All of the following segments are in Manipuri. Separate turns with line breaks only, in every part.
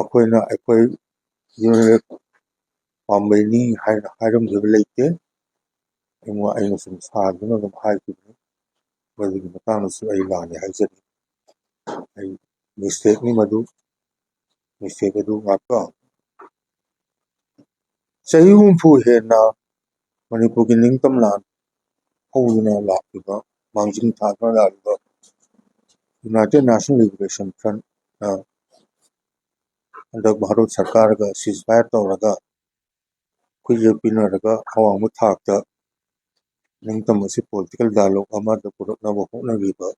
ꯃꯈꯣꯏꯅ ꯑꯩꯈꯣꯏ ꯌꯨꯅꯤꯠ ꯄꯥꯝꯕꯩꯅꯤ ꯍꯥꯏꯅ ꯍꯥꯏꯔꯝꯈꯤꯕ ꯂꯩꯇꯦ ꯑꯩꯅ ꯁꯨꯝ ꯁꯥꯗꯨꯅ ꯑꯗꯨꯝ ꯍꯥꯏꯈꯤꯕꯅꯤ ꯃꯗꯨꯒꯤ ꯃꯇꯥꯡꯗꯁꯨ ꯑꯩ ꯂꯥꯟꯅꯦ ꯍꯥꯏꯖꯔꯤ ꯑꯩ ꯃꯤꯁꯇꯦꯛꯅꯤ ꯃꯗꯨ ꯃꯤꯁꯇꯦꯛ ꯑꯗꯨ ꯉꯥꯛꯄ ꯆꯍꯤ 60 ꯍꯦꯟꯅ ꯃꯅꯤꯄꯨꯔꯒꯤ ꯅꯤꯡꯇꯝ ꯂꯥꯟ ꯍꯧꯗꯨꯅ ꯂꯥꯛꯂꯤꯕ ꯃꯥꯡꯖꯤꯜ ꯊꯥꯗꯨꯅ ꯂꯥꯛꯂꯤꯕ ꯌꯨꯅꯥꯏꯇꯦꯠ ꯅꯦꯁꯟ ꯂꯤꯕꯔꯦꯁꯟ ꯐ꯭ꯔꯟꯠꯅ ꯍꯟꯗꯛ ꯚꯥꯔꯠ ꯁꯔꯀꯥꯔꯒ ꯁꯤꯖꯐꯥꯏꯔ ꯇꯧꯔꯒ ꯈꯨꯠꯌꯦꯛ ꯄꯤꯅꯔꯒ ꯑꯋꯥꯡꯕ ꯊꯥꯛꯇ ꯅꯤꯡꯇꯝ ꯑꯁꯤ ꯄꯣꯂꯤꯇꯤꯀꯦꯜ ꯗꯥꯏꯂꯣꯛ ꯑꯃꯗ ꯄꯨꯔꯛꯅꯕ ꯍꯣꯠꯅꯈꯤꯕ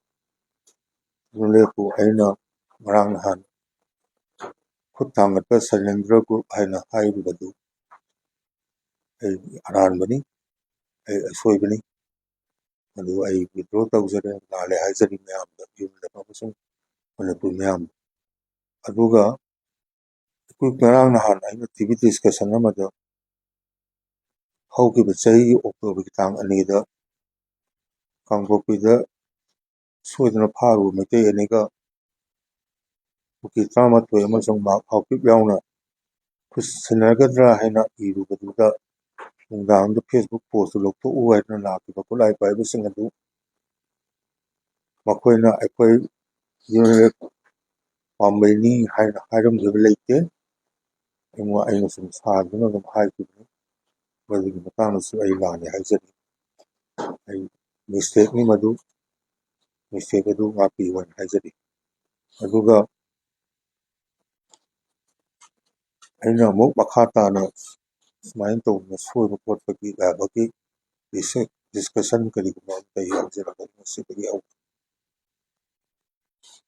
ꯌꯨꯅꯤꯠꯄꯨ ꯑꯩꯅ ꯉꯔꯥꯡ ꯅꯍꯥꯟ ꯈꯨꯠ ꯊꯥꯡꯒꯠꯄ ꯁꯩꯂꯦꯟꯗ꯭ꯔ ꯒ꯭ꯔꯨꯞ ꯍꯥꯏꯅ ꯍꯥꯏꯔꯤꯕꯗꯨ ꯑꯩ ꯑꯔꯥꯟꯕꯅꯤ ꯑꯩ ꯑꯁꯣꯏꯕꯅꯤ ꯑꯗꯨ ꯑꯩ ꯋꯤꯗ꯭ꯔꯣ ꯇꯧꯖꯔꯦ ꯂꯥꯜꯂꯦ ꯍꯥꯏꯖꯔꯤ ꯃꯌꯥꯝꯗ ꯌꯨꯝꯗ ꯑꯃꯁꯨꯡ ꯃꯅꯤꯄꯨꯔ ꯃꯌꯥꯝ ꯑꯗꯨꯒ ꯑꯩꯈꯣꯏ ꯉꯔꯥꯡ ꯅꯍꯥꯟ ꯑꯩꯅ ꯇꯤꯚꯤ ꯗꯤꯁꯀꯁꯟ ꯑꯃꯗ ꯍꯧꯈꯤꯕ ꯆꯍꯤꯒꯤ ꯑꯣꯛꯇꯣꯕꯔꯒꯤ ꯇꯥꯡ 2ꯗ ꯀꯥꯡꯄꯣꯛꯄꯤꯗ ꯁꯣꯏꯗꯅ ꯐꯥꯔꯨꯕ ꯃꯩꯇꯩ ꯑꯅꯤꯒ ꯀꯨꯀꯤ 12 ꯑꯃꯁꯨꯡ ꯃꯥꯔꯛ ꯍꯥꯎꯀꯤꯞ ꯌꯥꯎꯅ ꯈꯨꯠꯁꯤꯟꯅꯒꯗ꯭ꯔꯥ ꯍꯥꯏꯅ ꯏꯔꯨꯕꯗꯨꯗ ꯅꯨꯡꯗꯥꯡꯗ ꯐꯦꯁꯕꯨꯛ ꯄꯣꯁꯇꯨ ꯂꯧꯊꯣꯛꯎ ꯍꯥꯏꯗꯨꯅ ꯂꯥꯛꯈꯤꯕ ꯈꯨꯠꯂꯥꯏ ꯄꯥꯏꯕꯁꯤꯡ ꯑꯗꯨ ꯃꯈꯣꯏꯅ ꯑꯩꯈꯣꯏ ꯌꯨꯅꯤꯠ ꯄꯥꯝꯕꯩꯅꯤ ꯍꯥꯏꯅ ꯍꯥꯏꯔꯝꯈꯤꯕ ꯂꯩꯇꯦ ꯑꯩꯅ ꯁꯨꯝ ꯁꯥꯗꯨꯅ ꯑꯗꯨꯝ ꯍꯥꯏꯈꯤꯕꯅꯤ ꯃꯗꯨꯒꯤ ꯃꯇꯥꯡꯗꯁꯨ ꯑꯩ ꯂꯥꯟꯅꯦ ꯍꯥꯏꯖꯔꯤ ꯑꯩ ꯃꯤꯁꯇꯦꯛꯅꯤ ꯃꯗꯨ ꯃꯤꯁꯇꯦꯛ ꯑꯗꯨ ꯉꯥꯛꯄꯤꯌꯨ ꯍꯥꯏꯅ ꯍꯥꯏꯖꯔꯤ ꯑꯗꯨꯒ ꯑꯩꯅ ꯑꯃꯨꯛ ꯃꯈꯥ ꯇꯥꯅ ꯁꯨꯃꯥꯏꯅ ꯇꯧꯗꯅ ꯁꯣꯏꯕ ꯈꯣꯠꯄꯒꯤ ꯌꯥꯕꯒꯤ ꯗꯤꯁꯀꯁꯟ ꯀꯔꯤꯒꯨꯝꯕ ꯑꯝꯇ ꯌꯥꯎꯖꯔꯛꯄ ꯃꯁꯤꯗꯒꯤ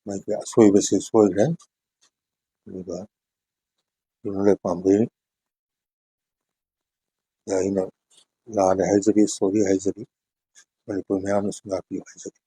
ꯃꯥꯒꯤ ꯑꯁꯣꯏꯕꯁꯤ ꯁꯣꯏꯈ꯭ꯔꯦ ꯑꯗꯨꯒ ꯌꯨꯅꯤꯠ ꯄꯥꯝꯕꯩ ꯑꯩꯅ ꯂꯥꯟꯅꯦ ꯍꯥꯏꯖꯔꯤ ꯁꯣꯔꯤ ꯍꯥꯏꯖꯔꯤ ꯃꯅꯤꯄꯨꯔ ꯃꯌꯥꯝꯅꯁꯨ ꯉꯥꯛꯄꯤꯌꯨ ꯍꯥꯏꯖꯔꯤ